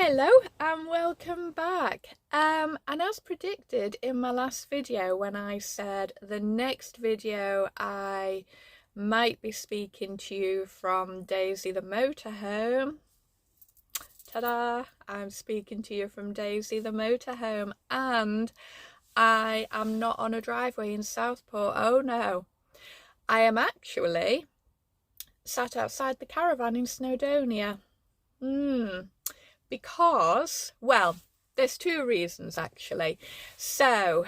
Hello and welcome back. And as predicted in my last video, when I said the next video I might be speaking to you from Daisy the motorhome. Ta-da! I'm speaking to you from Daisy the motorhome, and I am not on a driveway in Southport. Oh no, I am actually sat outside the caravan in Snowdonia. Because, well, there's two reasons actually. So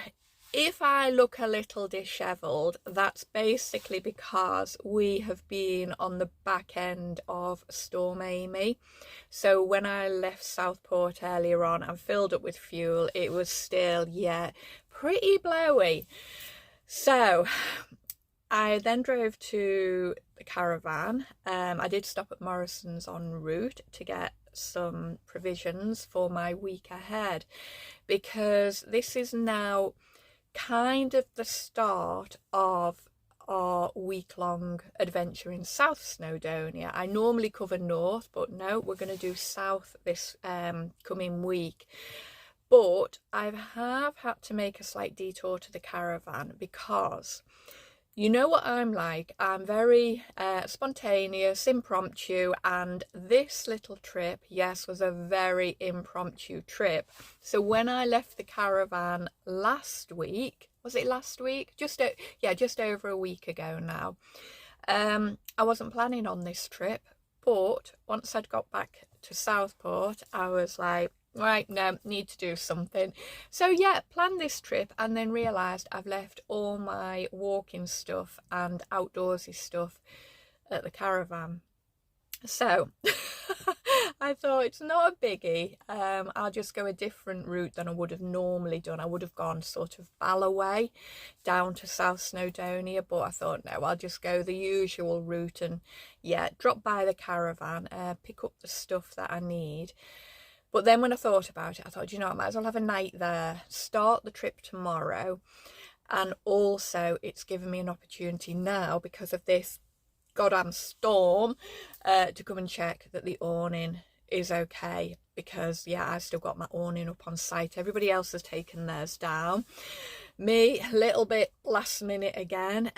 if I look a little dishevelled, that's basically because we have been on the back end of Storm Amy. So when I left Southport earlier on and filled up with fuel, it was still, pretty blowy. So I then drove to the caravan. I did stop at Morrison's en route to get some provisions for my week ahead, because this is now kind of the start of our week-long adventure in South Snowdonia. I normally cover north, but no, we're going to do south this coming week. But I have had to make a slight detour to the caravan because you know what I'm like. I'm very spontaneous, impromptu, and this little trip, yes, was a very impromptu trip. So when I left the caravan last week, was it last week? Just over a week ago now. I wasn't planning on this trip, but once I'd got back to Southport, I was like, right, no, need to do something. So yeah, planned this trip and then realised I've left all my walking stuff and outdoorsy stuff at the caravan. So I thought it's not a biggie. I'll just go a different route than I would have normally done. I would have gone sort of Ballaway down to South Snowdonia, but I thought no, I'll just go the usual route and drop by the caravan, pick up the stuff that I need. But then when I thought about it, I thought, you know, I might as well have a night there, start the trip tomorrow. And also it's given me an opportunity now, because of this goddamn storm, to come and check that the awning is okay. Because, I've still got my awning up on site. Everybody else has taken theirs down. Me, a little bit last minute again,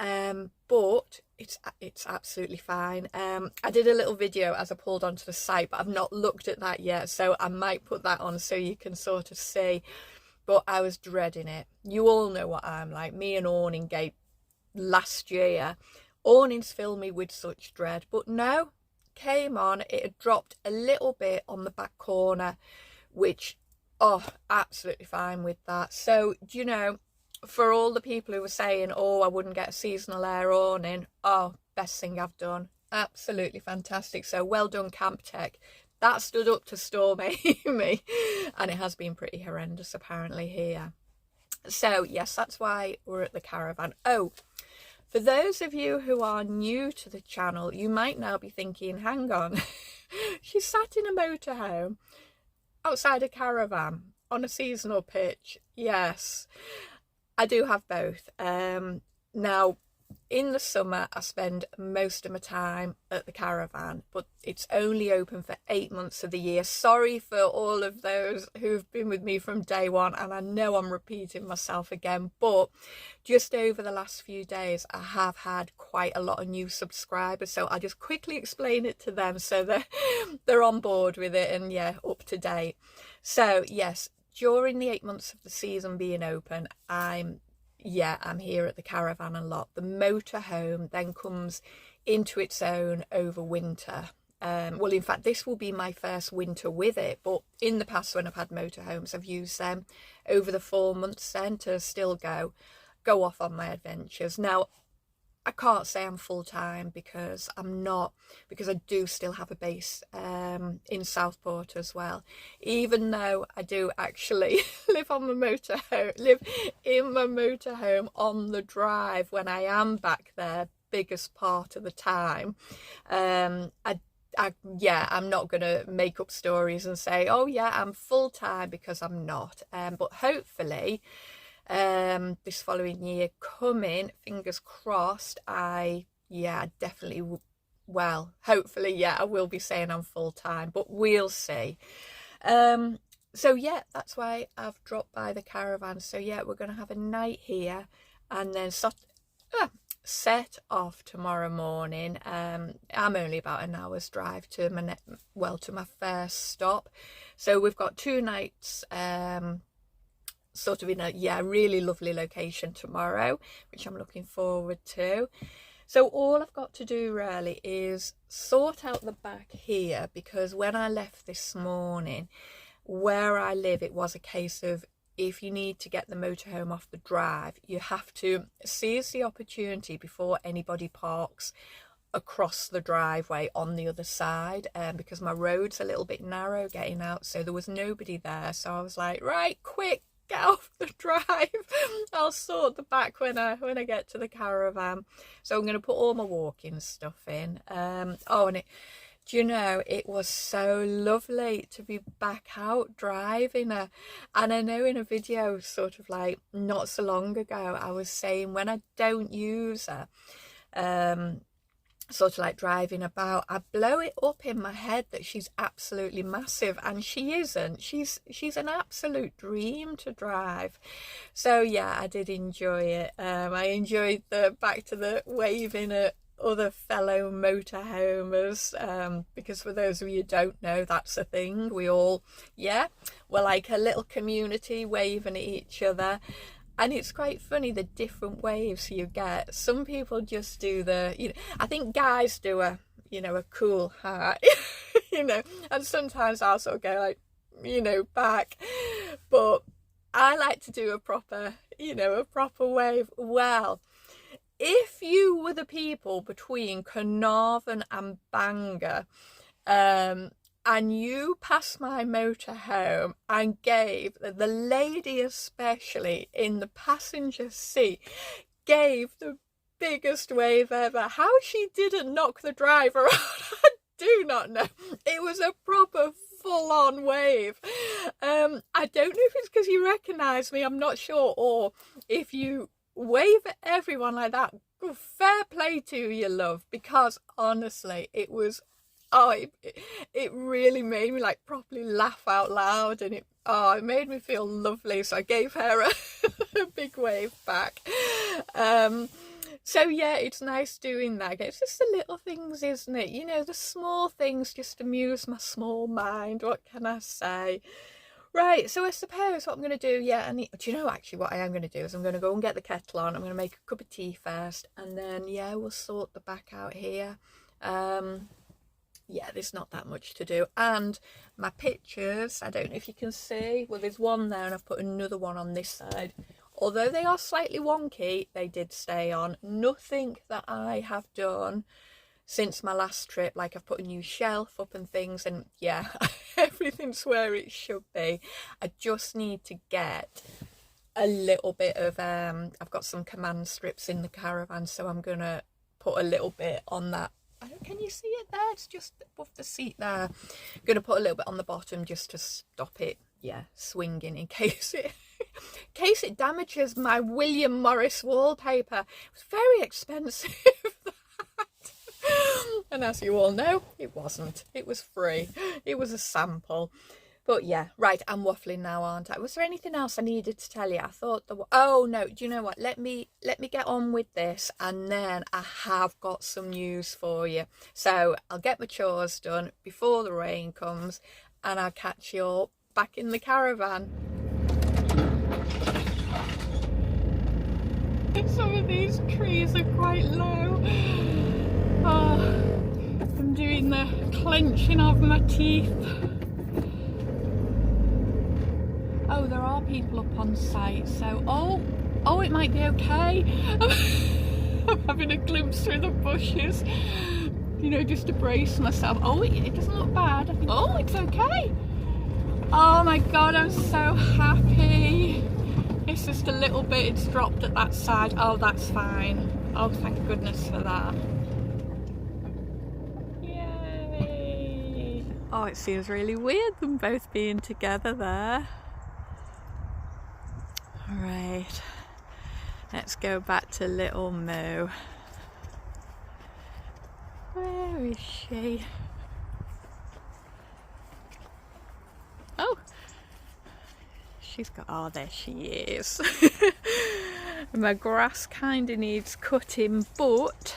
but it's absolutely fine. I did a little video as I pulled onto the site, but I've not looked at that yet, so I might put that on so you can sort of see. But I was dreading it. You all know what I'm like. Me and awning gate last year. Awnings fill me with such dread, but no, came on. It had dropped a little bit on the back corner, which, absolutely fine with that. So, you know, for all the people who were saying, oh, I wouldn't get a seasonal air awning, best thing I've done. Absolutely fantastic. So well done, Camp Tech. That stood up to Storm Amy, and it has been pretty horrendous apparently here. So yes, that's why we're at the caravan. Oh, for those of you who are new to the channel, you might now be thinking, hang on, she sat in a motorhome outside a caravan on a seasonal pitch. Yes, I do have both. Now, in the summer, I spend most of my time at the caravan, but it's only open for 8 months of the year. Sorry for all of those who've been with me from day one, and I know I'm repeating myself again, but just over the last few days, I have had quite a lot of new subscribers, so I'll just quickly explain it to them so that they're on board with it and, up to date. So, yes, during the 8 months of the season being open, I'm here at the caravan a lot. The motorhome then comes into its own over winter. Well, in fact, this will be my first winter with it, but in the past when I've had motorhomes, I've used them over the 4 months then to still go off on my adventures. Now, I can't say I'm full-time because I'm not, because I do still have a base in Southport as well, even though I do actually live in my motorhome on the drive when I am back there biggest part of the time. I'm not gonna make up stories and say, oh yeah, I'm full-time, because I'm not, but hopefully this following year coming, fingers crossed, I definitely, well, hopefully, I will be saying I'm full-time, but we'll see. So yeah, that's why I've dropped by the caravan. So yeah, we're going to have a night here and then set off tomorrow morning. I'm only about an hour's drive to my first stop. So we've got 2 nights sort of in a really lovely location tomorrow, which I'm looking forward to. So all I've got to do really is sort out the back here, because when I left this morning, where I live, it was a case of, if you need to get the motorhome off the drive, you have to seize the opportunity before anybody parks across the driveway on the other side, because my road's a little bit narrow getting out, so there was nobody there. So I was like, right, quick, get off the drive. I'll sort the back when I get to the caravan. So I'm going to put all my walking stuff in. And do you know, it was so lovely to be back out driving her. And I know in a video sort of like not so long ago, I was saying when I don't use her, sort of like driving about, I blow it up in my head that she's absolutely massive, and she isn't. She's an absolute dream to drive. So yeah, I did enjoy it. I enjoyed the back to the waving at other fellow motorhomers, because for those of you who don't know, that's a thing. We're like a little community waving at each other. And it's quite funny the different waves you get. Some people just do I think guys do a cool heart, and sometimes I'll sort of go like, back. But I like to do a proper wave. Well, if you were the people between Carnarvon and Bangor, and you passed my motorhome and gave the lady, especially in the passenger seat, gave the biggest wave ever. How she didn't knock the driver out, I do not know. It was a proper full-on wave. I don't know if it's because you recognise me, I'm not sure, or if you wave at everyone like that, fair play to you, love, because honestly, it was it really made me like properly laugh out loud, and it made me feel lovely. So I gave her a big wave back. So yeah, it's nice doing that. It's just the little things, isn't it? The small things just amuse my small mind. What can I say? Right, so I suppose what I'm going to do, do you know actually what I am going to do is I'm going to go and get the kettle on. I'm going to make a cup of tea first, and then we'll sort the back out here. There's not that much to do. And my pictures, I don't know if you can see, well, there's one there and I've put another one on this side. Although they are slightly wonky, they did stay on. Nothing that I have done since my last trip, like I've put a new shelf up and things, and everything's where it should be. I just need to get a little bit of I've got some command strips in the caravan, so I'm gonna put a little bit on that. Can you see it there? It's just above the seat there. I'm gonna put a little bit on the bottom just to stop it swinging in case it damages my William Morris wallpaper. It was very expensive. And as you all know, it wasn't. It was free. It was a sample. But yeah, right, I'm waffling now, aren't I? Was there anything else I needed to tell you? I thought oh no, do you know what? Let me get on with this, and then I have got some news for you. So I'll get my chores done before the rain comes, and I'll catch you all back in the caravan. Some of these trees are quite low. I'm doing the clenching of my teeth. Oh, there are people up on site, so oh, it might be okay. I'm having a glimpse through the bushes, just to brace myself. Oh, it doesn't look bad. I think, it's okay. Oh my God, I'm so happy. It's just a little bit, it's dropped at that side. Oh, that's fine. Oh, thank goodness for that. Yay. Oh, it seems really weird them both being together there. Right, let's go back to little Moo. Where is she? Oh, she's got, oh, there she is. My grass kind of needs cutting, but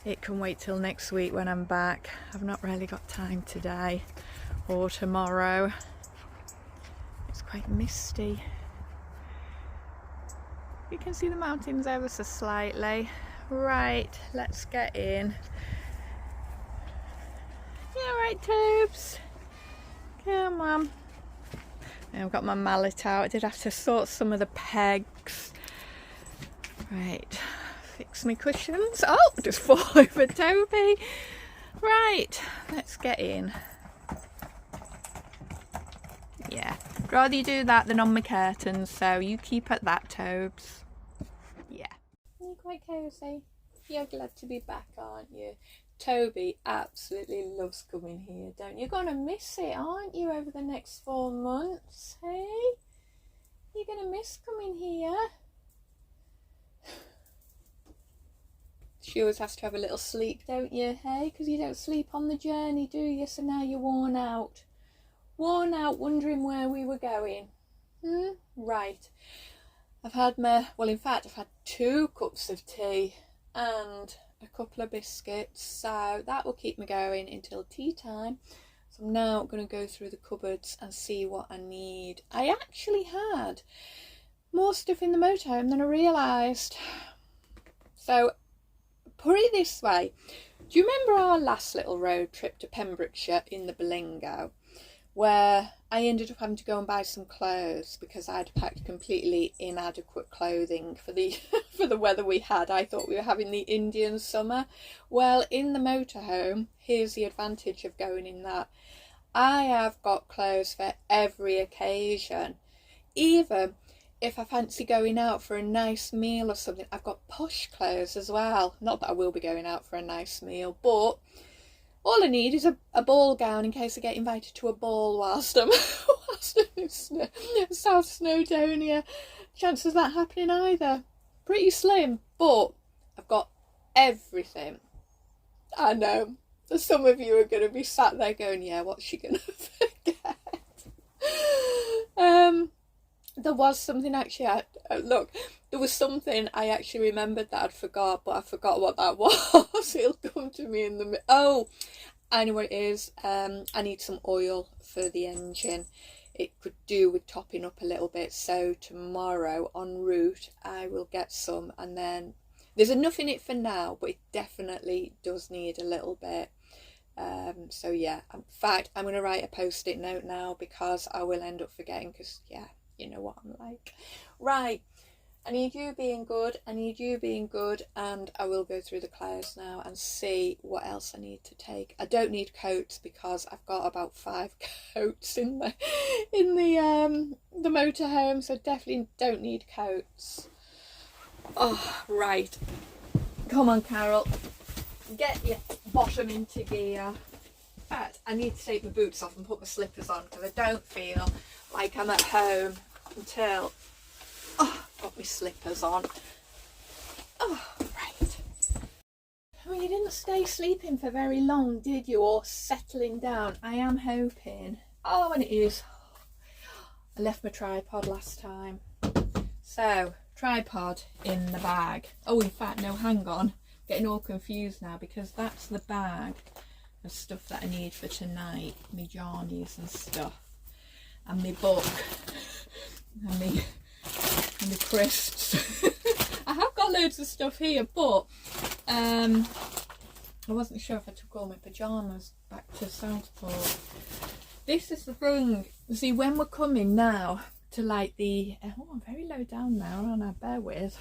it can wait till next week when I'm back. I've not really got time today or tomorrow. It's quite misty. You can see the mountains ever so slightly. Right, let's get in. Yeah, right, Tubes. Come on. I've got my mallet out. I did have to sort some of the pegs. Right, fix my cushions. Oh, just fall over Toby. Right, let's get in. Yeah, I'd rather you do that than on my curtains, so you keep at that, Tobes. Yeah. You're quite cosy. You're glad to be back, aren't you? Toby absolutely loves coming here, don't you? You're going to miss it, aren't you, over the next 4 months, hey? You're going to miss coming here. She always has to have a little sleep, don't you, hey? Because you don't sleep on the journey, do you? So now you're worn out. Worn out wondering where we were going. Right. I've had well, in fact, I've had 2 cups of tea and a couple of biscuits, so that will keep me going until tea time. So I'm now going to go through the cupboards and see what I need. I actually had more stuff in the motorhome than I realised. So put it this way, do you remember our last little road trip to Pembrokeshire in the Berlingo, where I ended up having to go and buy some clothes because I'd packed completely inadequate clothing for the for the weather we had. I thought we were having the Indian summer. Well, in the motorhome, here's the advantage of going in that. I have got clothes for every occasion. Even if I fancy going out for a nice meal or something, I've got posh clothes as well. Not that I will be going out for a nice meal, but all I need is a ball gown in case I get invited to a ball whilst I'm in South Snowdonia. Chances of that happening either. Pretty slim, but I've got everything. I know. Some of you are going to be sat there going, yeah, what's she going to forget? There was something actually, look, there was something I actually remembered that I'd forgot, but I forgot what that was. It'll come to me in the... Oh, I know what it is. I need some oil for the engine. It could do with topping up a little bit. So tomorrow en route, I will get some. And then there's enough in it for now, but it definitely does need a little bit. So yeah, in fact, I'm going to write a post-it note now because I will end up forgetting because, yeah, you know what I'm like. Right, I need you being good, I need you being good, and I will go through the clothes now and see what else I need to take. I don't need coats because I've got about 5 coats in the motorhome, so definitely don't need coats. Oh, right. Come on, Carol. Get your bottom into gear. In fact, I need to take my boots off and put my slippers on because I don't feel like I'm at home until I've got my slippers on. Oh, right. Well, you didn't stay sleeping for very long, did you? Or settling down. I am hoping. Oh, and it is. I left my tripod last time. So, tripod in the bag. Oh, in fact, no, hang on. Getting all confused now because that's the bag of stuff that I need for tonight. My journeys and stuff. And my book. And my crisps. I have got loads of stuff here, but I wasn't sure if I took all my pyjamas back to Southport. This is the thing. See, when we're coming now to like the... Oh, I'm very low down now, aren't I? Bear with.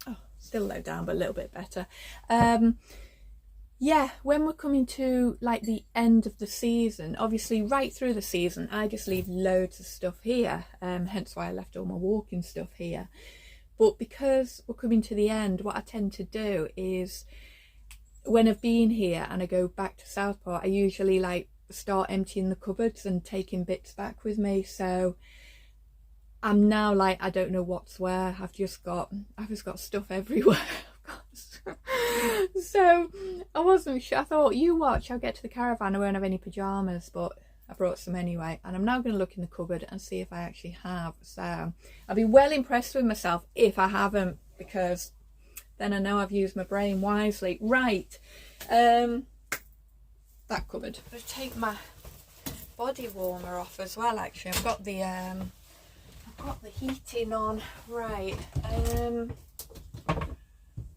Oh, still low down, but a little bit better. Yeah, when we're coming to like the end of the season, obviously right through the season, I just leave loads of stuff here. Hence why I left all my walking stuff here. But because we're coming to the end, what I tend to do is when I've been here and I go back to Southport, I usually like start emptying the cupboards and taking bits back with me. So I'm now like, I don't know what's where. I've just got stuff everywhere. So I wasn't sure. I thought, you watch, I'll get to the caravan, I won't have any pyjamas, but I brought some anyway, and I'm now going to look in the cupboard and see if I actually have. So I'll be well impressed with myself if I haven't, because then I know I've used my brain wisely. Right, that cupboard. I'm going to take my body warmer off as well. Actually, I've got the heating on. Right.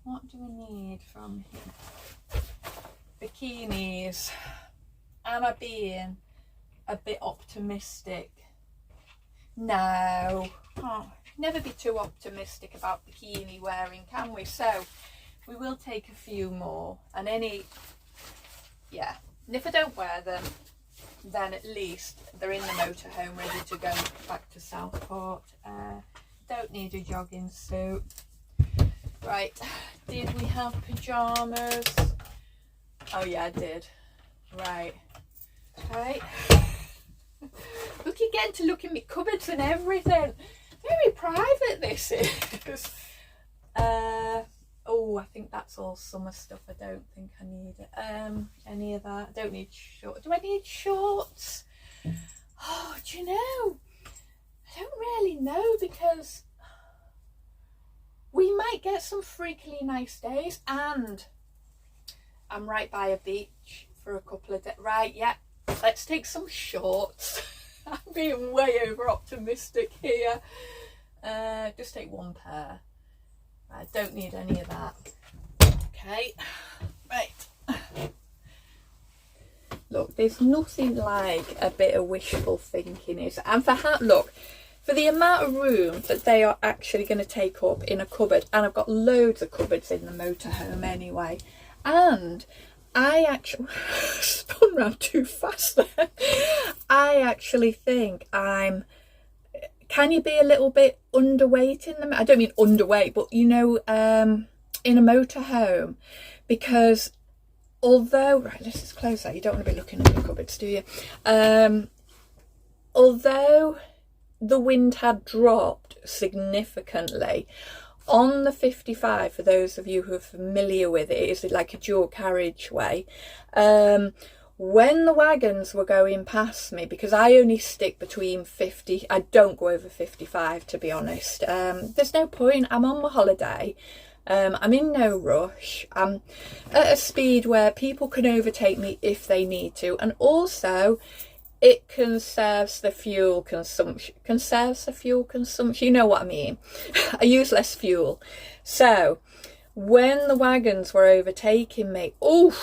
What do we need from here? Bikinis. Am I being a bit optimistic? No. Oh, never be too optimistic about bikini wearing, can we? So we will take a few more, and yeah. And if I don't wear them, then at least they're in the motorhome ready to go back to Southport. Don't need a jogging suit. Right, did we have pyjamas? Oh yeah, I did. Right. Okay. Look, you're getting to look in my cupboards and everything. Very private this is. Oh, I think that's all summer stuff. I don't think I need any of that. I don't need shorts. Do I need shorts? Oh, do you know? I don't really know, because we might get some freakily nice days, and I'm right by a beach for a couple of days. Right, yeah, let's take some shorts. I'm being way over optimistic here. Just take one pair. I don't need any of that. Okay, right. Look, there's nothing like a bit of wishful thinking, is it? And look, for the amount of room that they are actually going to take up in a cupboard, and I've got loads of cupboards in the motorhome anyway, and I actually spun round too fast there. I actually think can you be a little bit underweight in them? I don't mean underweight, but you know, in a motorhome, because although, right, let's just close that. You don't want to be looking at the cupboards, do you? Although the wind had dropped significantly on the 55, for those of you who are familiar with it, it's like a dual carriageway. When the wagons were going past me, because I only stick between 50, I don't go over 55 to be honest. There's no point, I'm on my holiday. I'm in no rush. I'm at a speed where people can overtake me if they need to, and also it conserves the fuel consumption. You know what I mean. I use less fuel. So when the wagons were overtaking me, oh,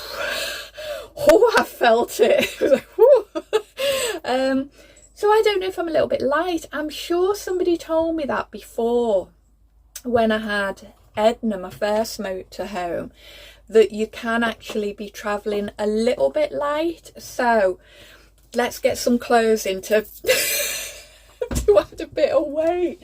I felt it. It was like, whoo. So I don't know if I'm a little bit light. I'm sure somebody told me that before when I had Edna, my first motorhome, that you can actually be travelling a little bit light. So let's get some clothes in to add a bit of weight.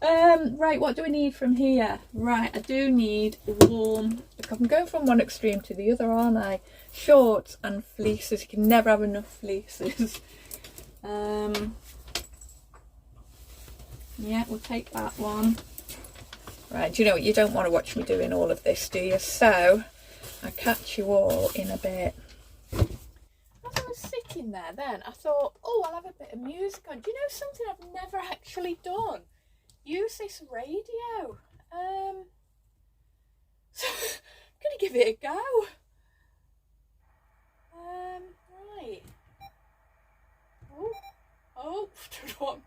Right, what do I need from here? Right, I do need warm. Look, I'm going from one extreme to the other, aren't I? Shorts and fleeces. You can never have enough fleeces. Yeah, we'll take that one. Right, do you know what? You don't want to watch me doing all of this, do you? So I'll catch you all in a bit. As I was sitting there then, I thought, oh, I'll have a bit of music on. Do you know something I've never actually done? Use this radio. So I'm going to give it a go. Right. Oh, don't know what.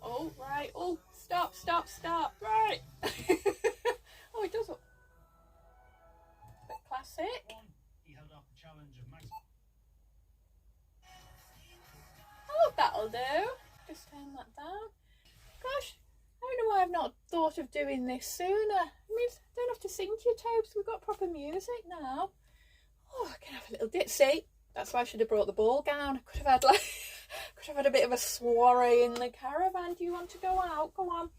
Oh, right. Oh, stop. Right. Oh, it does. Classic. He held up the challenge of Max. Oh, that'll do. Just turn that down. Gosh, I don't know why I've not thought of doing this sooner. It means I don't have to sing to your toes. We've got proper music now. Oh, I can have a little dip. See, that's why I should have brought the ball gown. I could have had a bit of a soiree in the caravan. Do you want to go out? Go on.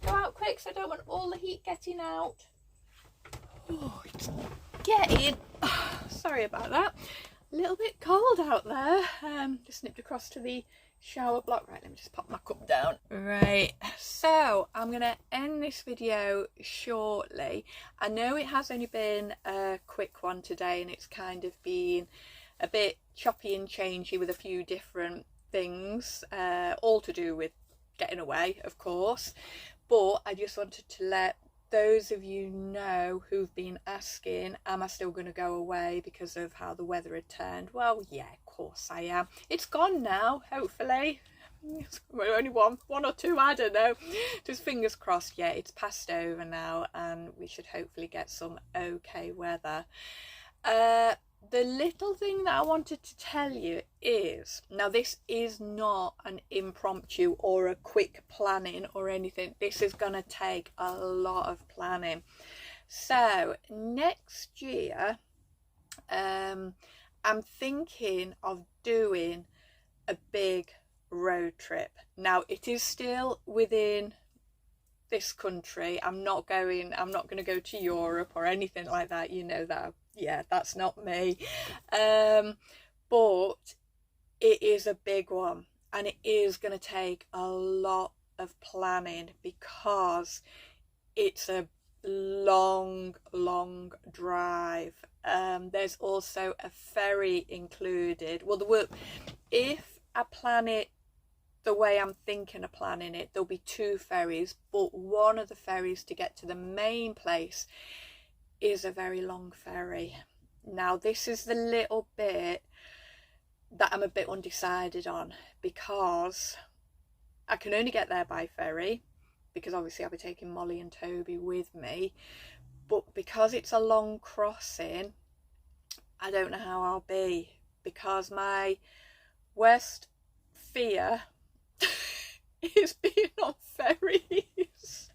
Go out quick, so I don't want all the heat getting out. Oh, it's getting... Oh, sorry about that. A little bit cold out there. Just nipped across to the shower block. Right, let me just pop my cup down. Right, so I'm going to end this video shortly. I know it has only been a quick one today, and it's kind of been a bit choppy and changey with a few different things, all to do with getting away, of course. But I just wanted to let those of you know who've been asking, am I still going to go away because of how the weather had turned? Well, yeah, of course I am. It's gone now, hopefully. Well, only one or two, I don't know. Just fingers crossed. Yeah, it's passed over now and we should hopefully get some okay weather. The little thing that I wanted to tell you is, now this is not an impromptu or a quick planning or anything. This is going to take a lot of planning. So next year, I'm thinking of doing a big road trip. Now it is still within this country. I'm not going to go to Europe or anything like that, you know that. Yeah, that's not me. But it is a big one and it is going to take a lot of planning because it's a long drive. There's also a ferry included. Well, if I plan it the way I'm thinking of planning it, there'll be 2 ferries, but one of the ferries to get to the main place is a very long ferry. Now this is the little bit that I'm a bit undecided on, because I can only get there by ferry, because obviously I'll be taking Molly and Toby with me, but because it's a long crossing, I don't know how I'll be, because my worst fear is being on ferries.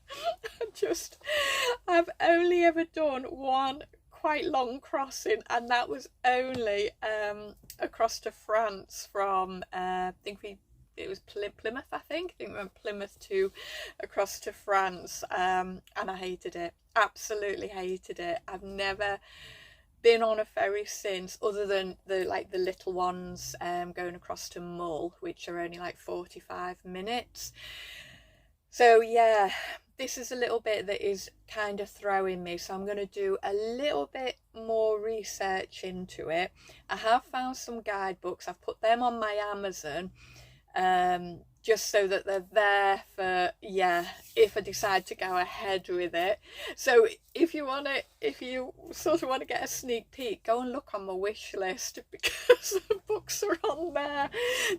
I've only ever done one quite long crossing, and that was only across to France from it was Plymouth, I think we went Plymouth to across to France, and I hated it, absolutely hated it. I've never been on a ferry since, other than the little ones going across to Mull, which are only like 45 minutes. So yeah, this is a little bit that is kind of throwing me, so I'm going to do a little bit more research into it. I have found some guidebooks, I've put them on my Amazon, just so that they're there for, yeah, if I decide to go ahead with it. So if you sort of want to get a sneak peek, go and look on my wish list, because the books are on there.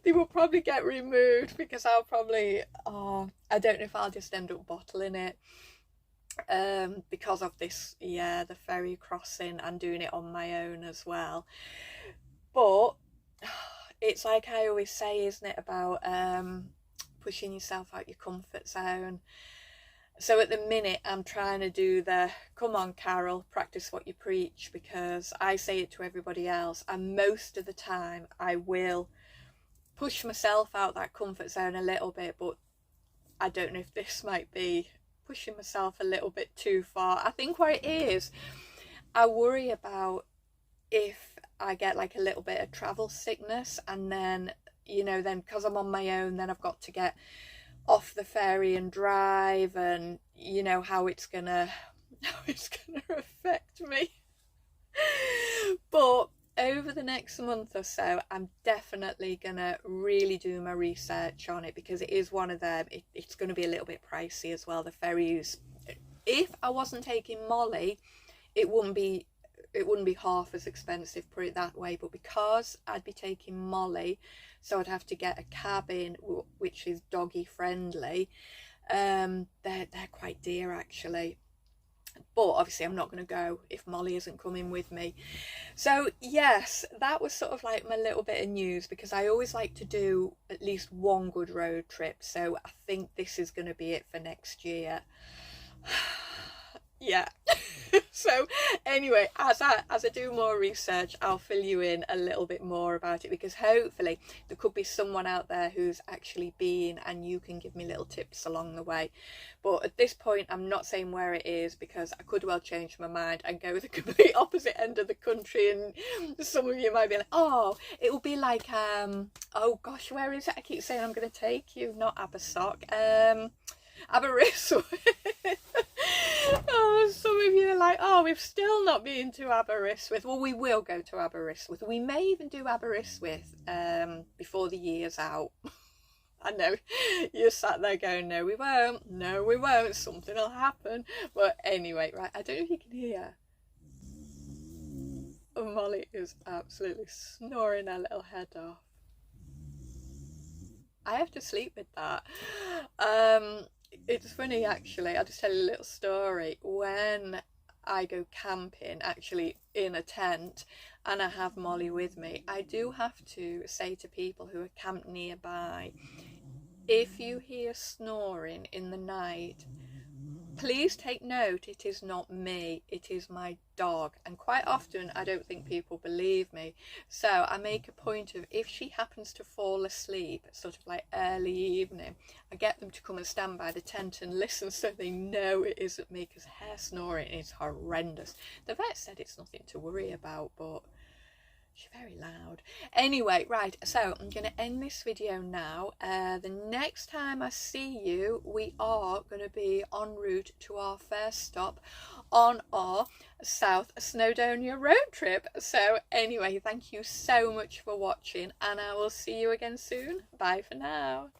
They will probably get removed because I'll probably, I don't know if I'll just end up bottling it, because of this, yeah, the ferry crossing and doing it on my own as well. But it's like I always say, isn't it, about pushing yourself out your comfort zone. So at the minute I'm trying to do the, come on Carol, practice what you preach, because I say it to everybody else, and most of the time I will push myself out that comfort zone a little bit, but I don't know if this might be pushing myself a little bit too far. I think where it is, I worry about if I get like a little bit of travel sickness, and then, you know, then because I'm on my own, then I've got to get off the ferry and drive, and you know how it's gonna affect me. But over the next month or so, I'm definitely gonna really do my research on it, because it is one of them. It's going to be a little bit pricey as well, the ferries. If I wasn't taking Molly, it wouldn't be half as expensive, put it that way. But because I'd be taking Molly, so I'd have to get a cabin which is doggy friendly, they're quite dear actually. But obviously I'm not going to go if Molly isn't coming with me. So yes, that was sort of like my little bit of news, because I always like to do at least one good road trip. So I think this is going to be it for next year. Yeah. So anyway, as I do more research, I'll fill you in a little bit more about it, because hopefully there could be someone out there who's actually been, and you can give me little tips along the way. But at this point I'm not saying where it is, because I could well change my mind and go the complete opposite end of the country, and some of you might be like, oh, it will be like oh gosh, where is it? I keep saying I'm going to take you, not Abersock, Aberystwyth. Oh, some of you are like, oh, we've still not been to Aberystwyth. Well, we will go to Aberystwyth. We may even do Aberystwyth before the year's out. I know you're sat there going, no, we won't. No, we won't. Something will happen. But anyway, right, I don't know if you can hear. Molly is absolutely snoring her little head off. I have to sleep with that. It's funny actually. I'll just tell you a little story. When I go camping, actually in a tent, and I have Molly with me, I do have to say to people who are camped nearby, if you hear snoring in the night, please take note, it is not me, it is my dog. And quite often I don't think people believe me, so I make a point of, if she happens to fall asleep sort of like early evening, I get them to come and stand by the tent and listen so they know it isn't me, because her snoring is horrendous. The vet said it's nothing to worry about, but she's very loud. Anyway, right, so I'm going to end this video now. The next time I see you, we are going to be en route to our first stop on our South Snowdonia road trip. So anyway, thank you so much for watching, and I will see you again soon. Bye for now.